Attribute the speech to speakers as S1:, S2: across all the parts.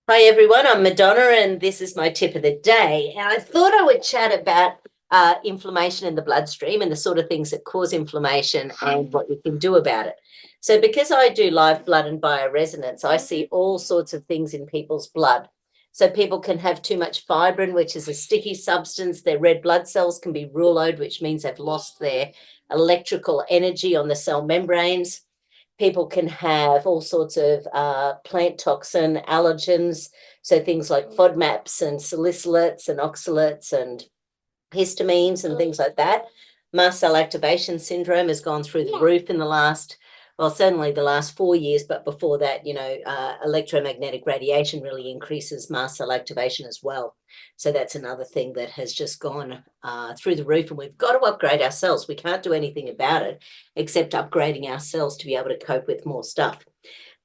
S1: Hi everyone, I'm Madonna and this is my tip of the day. And I thought I would chat about inflammation in the bloodstream and the sort of things that cause inflammation and what you can do about it. So because I do live blood and bioresonance, I see all sorts of things in people's blood. So people can have too much fibrin, which is a sticky substance. Their red blood cells can be rouleaued, which means they've lost their electrical energy on the cell membranes. People can have all sorts of plant toxin allergens, so things like FODMAPs and salicylates and oxalates and histamines and things like that. Mast cell activation syndrome has gone through the roof in the last, well, certainly the last 4 years, but before that, electromagnetic radiation really increases mast cell activation as well. So that's another thing that has just gone through the roof, and we've got to upgrade our cells. We can't do anything about it except upgrading our cells to be able to cope with more stuff.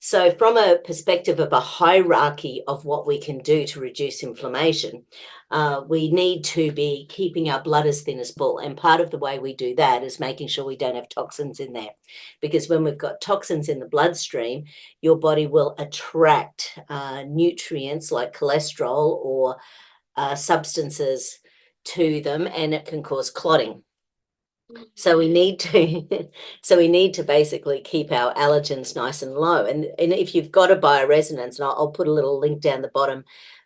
S1: So from a perspective of a hierarchy of what we can do to reduce inflammation, we need to be keeping our blood as thin as bull. And part of the way we do that is making sure we don't have toxins in there. Because when we've got toxins in the bloodstream, your body will attract nutrients like cholesterol or substances to them, and it can cause clotting. So we need to we need to basically keep our allergens nice and low. And if you've got a bioresonance, and I'll put a little link down the bottom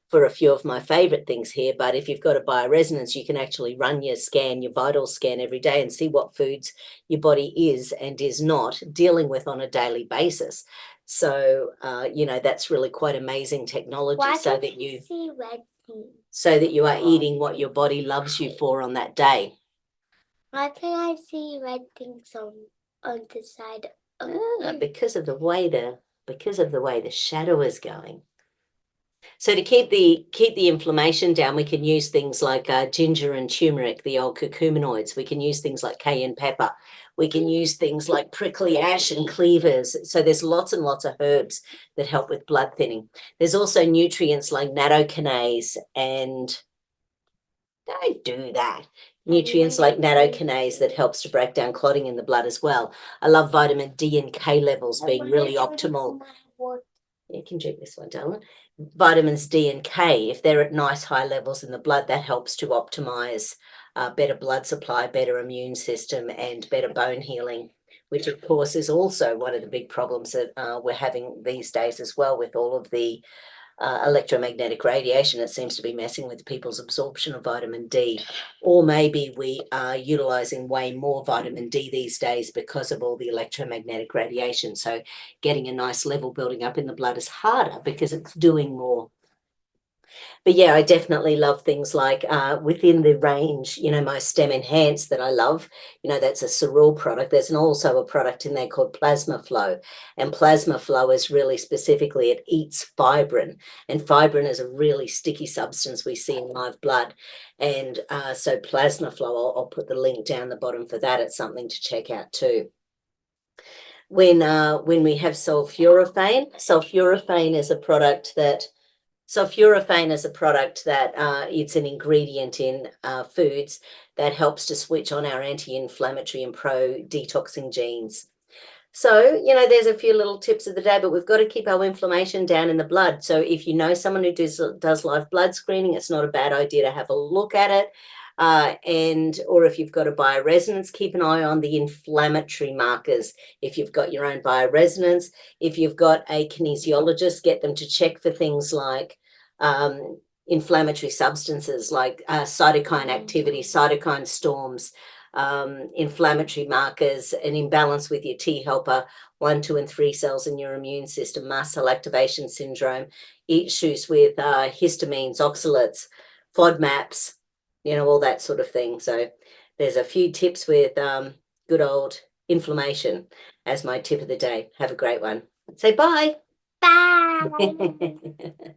S1: for a few of my favorite things here, but if you've got a bioresonance, you can actually run your scan, your vital scan every day and see what foods your body is and is not dealing with on a daily basis. So, that's really quite amazing technology.
S2: Why
S1: so
S2: can't
S1: that you
S2: see red things?
S1: so that you are eating what your body loves you for on that day.
S2: Why can I see red things on the side of
S1: because of the way the shadow is going. So to keep the inflammation down, we can use things like ginger and turmeric, the old curcuminoids. We can use things like cayenne pepper. We can use things like prickly ash and cleavers. So there's lots and lots of herbs that help with blood thinning. There's also nutrients like nattokinase and don't do that. Nutrients like nattokinase that helps to break down clotting in the blood as well. I love vitamin D and K levels being really optimal. You can drink this one, darling. Vitamins D and K, if they're at nice high levels in the blood, that helps to optimize better blood supply, better immune system, and better bone healing, which of course is also one of the big problems that we're having these days as well with all of the electromagnetic radiation. It seems to be messing with people's absorption of vitamin D, or maybe we are utilizing way more vitamin D these days because of all the electromagnetic radiation. So getting a nice level building up in the blood is harder because it's doing more. But yeah, I definitely love things like within the range, my Stem Enhance that I love, that's a Cerule product. There's also a product in there called Plasma Flow. And Plasma Flow is really specifically, it eats fibrin. And fibrin is a really sticky substance we see in live blood. And so Plasma Flow, I'll put the link down the bottom for that. It's something to check out too. When we have sulforaphane is a product that Sulforaphane is a product that it's an ingredient in foods that helps to switch on our anti-inflammatory and pro-detoxing genes. So, there's a few little tips of the day, but we've got to keep our inflammation down in the blood. So if you know someone who does live blood screening, it's not a bad idea to have a look at it. Or if you've got a bioresonance, keep an eye on the inflammatory markers. If you've got your own bioresonance, if you've got a kinesiologist, get them to check for things like inflammatory substances like cytokine activity, cytokine storms, inflammatory markers, an imbalance with your T helper 1, 2, and 3 cells in your immune system, mast cell activation syndrome, issues with histamines, oxalates, FODMAPs, all that sort of thing. So there's a few tips with good old inflammation as my tip of the day. Have a great one. Say bye.
S2: bye.